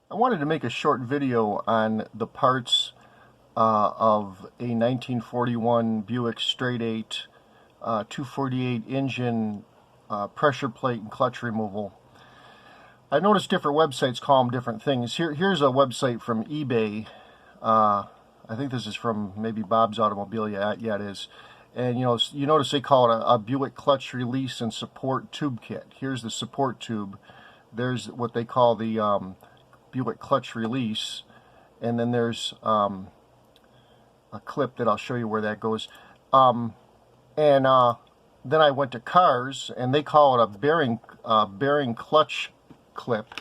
I wanted to make a short video on the parts of a 1941 Buick Straight 8 248 engine pressure plate and clutch removal. I noticed different websites call them different things. Here's a website from eBay. I think this is from maybe Bob's Automobile. Yeah, it is. And you notice they call it a Buick clutch release and support tube kit. Here's the support tube. There's what they call the Buick clutch release, and then there's a clip that I'll show you where that goes. Then I went to cars, and they call it a bearing clutch clip,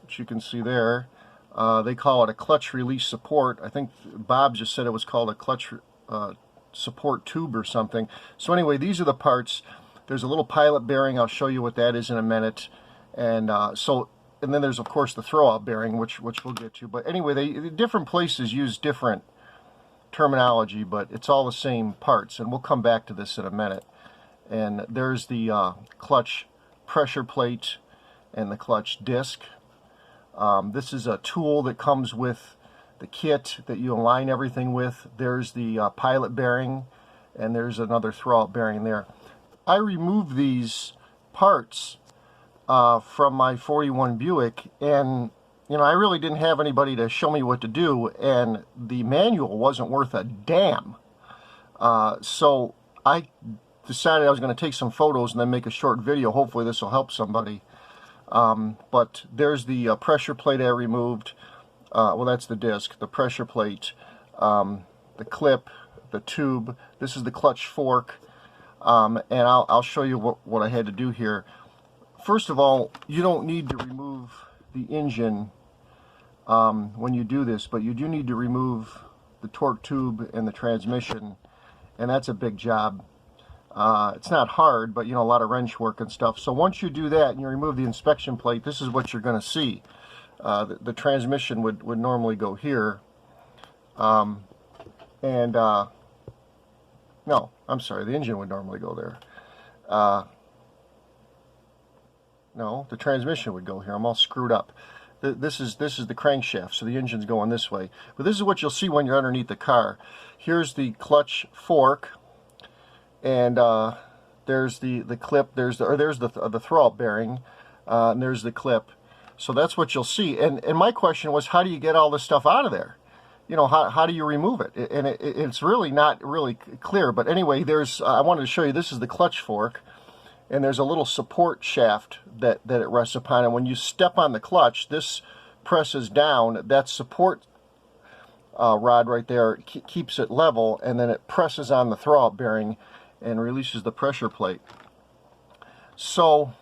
which you can see there. They call it a clutch release support. I think Bob just said it was called a clutch support tube or something. So anyway, these are the parts. There's a little pilot bearing. I'll show you what that is in a minute. And and then there's of course the throwout bearing, which we'll get to. But anyway, different places use different terminology, but it's all the same parts, and we'll come back to this in a minute. And there's the clutch pressure plate and the clutch disc. This is a tool that comes with the kit that you align everything with. There's the pilot bearing, and there's another throwout bearing there. I removed these parts from my 41 Buick, and I really didn't have anybody to show me what to do, and the manual wasn't worth a damn. So I decided I was going to take some photos and then make a short video. Hopefully this will help somebody. But there's the pressure plate I removed. Well, that's the disc, the pressure plate, the clip, the tube. This is the clutch fork, and I'll show you what I had to do here. First of all, you don't need to remove the engine when you do this, but you do need to remove the torque tube and the transmission, and that's a big job. It's not hard, but a lot of wrench work and stuff. So once you do that and you remove the inspection plate, this is what you're going to see. The transmission would normally go here, no, I'm sorry, the engine would normally go there. No, the transmission would go here. I'm all screwed up. This is the crankshaft, so the engine's going this way. But this is what you'll see when you're underneath the car. Here's the clutch fork, and there's the clip. There's the throwout bearing, and there's the clip. So that's what you'll see. And my question was, how do you get all this stuff out of there? How do you remove it? And it's really not really clear. But anyway, I wanted to show you, this is the clutch fork, and there's a little support shaft that it rests upon. And when you step on the clutch, this presses down. That support rod right there keeps it level, and then it presses on the throwout bearing and releases the pressure plate. So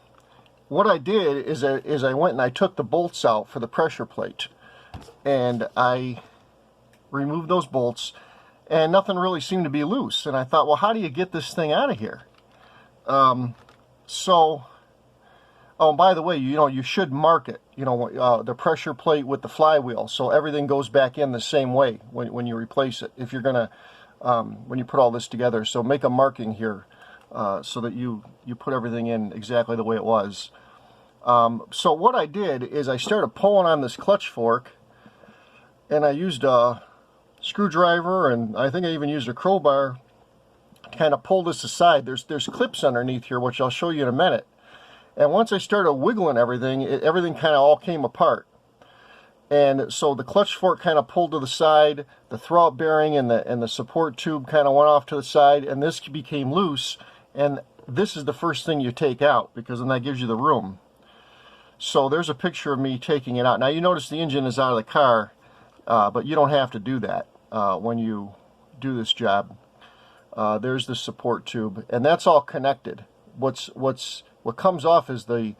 what I did is I went and I took the bolts out for the pressure plate, and I removed those bolts, and nothing really seemed to be loose. And I thought, well, how do you get this thing out of here? Oh, by the way, you should mark it, the pressure plate with the flywheel, so everything goes back in the same way when you replace it, if you're gonna when you put all this together. So make a marking here so that you put everything in exactly the way it was. So what I did is I started pulling on this clutch fork, and I used a screwdriver, and I think I even used a crowbar to kind of pull this aside. There's clips underneath here, which I'll show you in a minute. And once I started wiggling everything, everything kind of all came apart. And so the clutch fork kind of pulled to the side, the throwout bearing and the support tube kind of went off to the side, and this became loose. And this is the first thing you take out, because then that gives you the room. So there's a picture of me taking it out. Now you notice the engine is out of the car, but you don't have to do that when you do this job. There's the support tube, and that's all connected. What comes off is the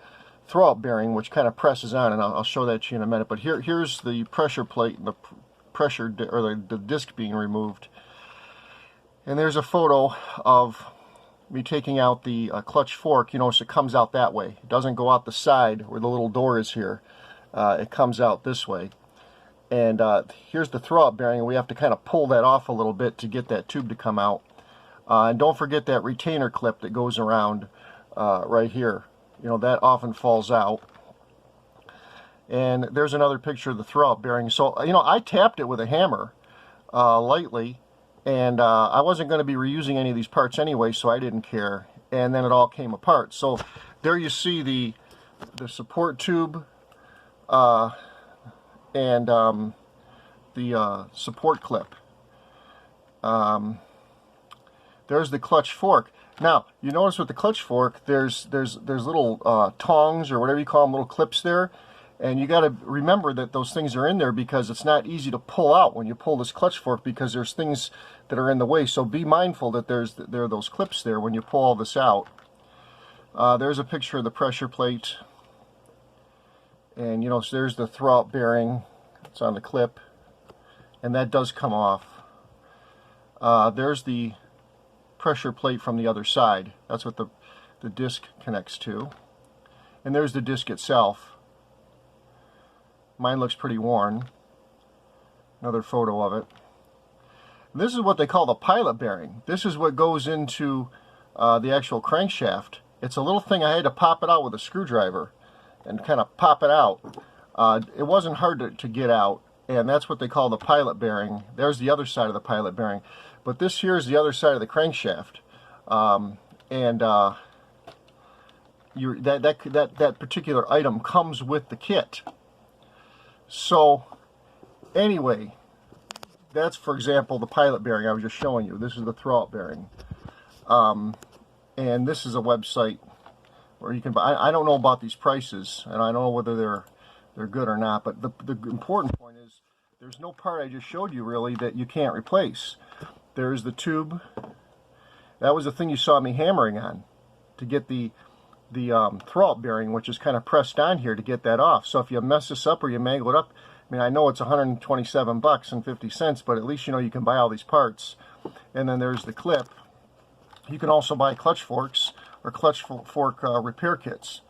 throwout bearing, which kind of presses on, and I'll show that to you in a minute. But here's the pressure plate and the pressure or the disc being removed, and there's a photo of me taking out the clutch fork. So it comes out that way. It doesn't go out the side where the little door is here. It comes out this way. And here's the throwout bearing, and we have to kind of pull that off a little bit to get that tube to come out. And don't forget that retainer clip that goes around right here. That often falls out. And there's another picture of the throwout bearing. So, you know, I tapped it with a hammer lightly, and I wasn't going to be reusing any of these parts anyway, so I didn't care. And then it all came apart. So there you see the support tube and the support clip. There's the clutch fork. Now, you notice with the clutch fork, there's little tongs, or whatever you call them, little clips there. And you got to remember that those things are in there because it's not easy to pull out when you pull this clutch fork, because there's things that are in the way. So be mindful that there are those clips there when you pull all this out. There's a picture of the pressure plate. And you know, so there's the throwout bearing. It's on the clip. And that does come off. There's the pressure plate from the other side. That's what the disc connects to. And there's the disc itself. Mine looks pretty worn. Another photo of it. And this is what they call the pilot bearing. This is what goes into the actual crankshaft. It's a little thing. I had to pop it out with a screwdriver and kind of pop it out. It wasn't hard to get out, and that's what they call the pilot bearing. There's the other side of the pilot bearing. But this here is the other side of the crankshaft. That particular item comes with the kit. So anyway, that's, for example, the pilot bearing I was just showing you. This is the throwout bearing. And this is a website where you can buy. I don't know about these prices, and I don't know whether they're good or not, but the important point is there's no part I just showed you really that you can't replace. There's the tube. That was the thing you saw me hammering on to get the throwout bearing, which is kind of pressed on here to get that off. So if you mess this up or you mangle it up, I mean, I know it's 127 bucks and 50 cents, but at least you know you can buy all these parts. And then there's the clip. You can also buy clutch forks or clutch fork repair kits.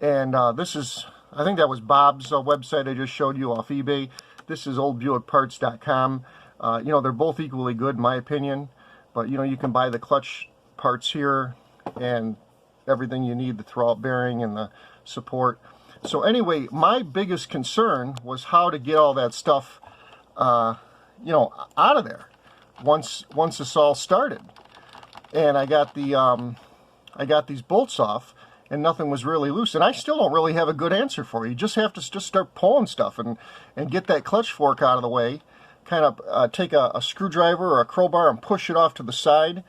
And this is, I think that was Bob's website I just showed you off eBay. This is oldbuickparts.com. You know, they're both equally good in my opinion, but you know, you can buy the clutch parts here and everything you need, the throwout bearing and the support. So anyway, my biggest concern was how to get all that stuff, you know, out of there once this all started. And I got these bolts off, and nothing was really loose. And I still don't really have a good answer for you. You just have to just start pulling stuff and get that clutch fork out of the way. Kind of take a screwdriver or a crowbar and push it off to the side.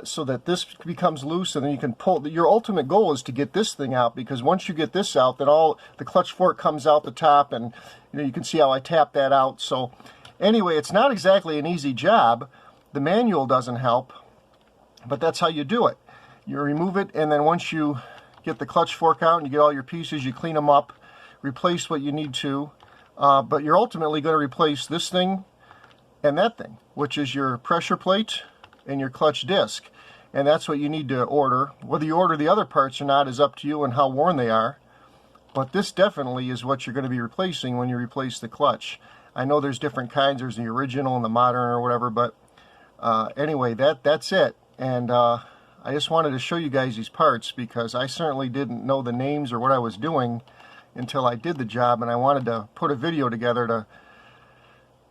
So that this becomes loose, and then you can pull. Your ultimate goal is to get this thing out, because once you get this out, then all the clutch fork comes out the top, and you know, you can see how I tap that out. So anyway, it's not exactly an easy job. The manual doesn't help, but that's how you do it. You remove it, and then once you get the clutch fork out and you get all your pieces, you clean them up, replace what you need to, but you're ultimately going to replace this thing and that thing, which is your pressure plate and your clutch disc. And that's what you need to order. Whether you order the other parts or not is up to you and how worn they are, but this definitely is what you're going to be replacing when you replace the clutch. I know there's different kinds. There's the original and the modern or whatever, but anyway, that's it. And I just wanted to show you guys these parts, because I certainly didn't know the names or what I was doing until I did the job, and I wanted to put a video together to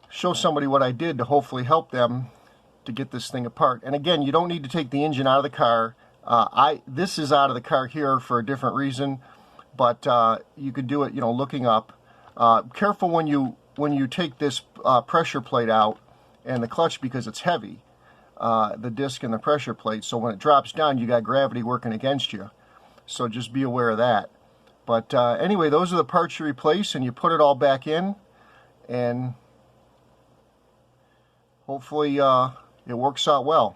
show somebody what I did to hopefully help them to get this thing apart. And again, you don't need to take the engine out of the car. This is out of the car here for a different reason, but you could do it, you know, looking up. Careful when you take this pressure plate out and the clutch, because it's heavy, the disc and the pressure plate. So when it drops down, you got gravity working against you. So just be aware of that. But anyway, those are the parts you replace, and you put it all back in, and hopefully it works out well.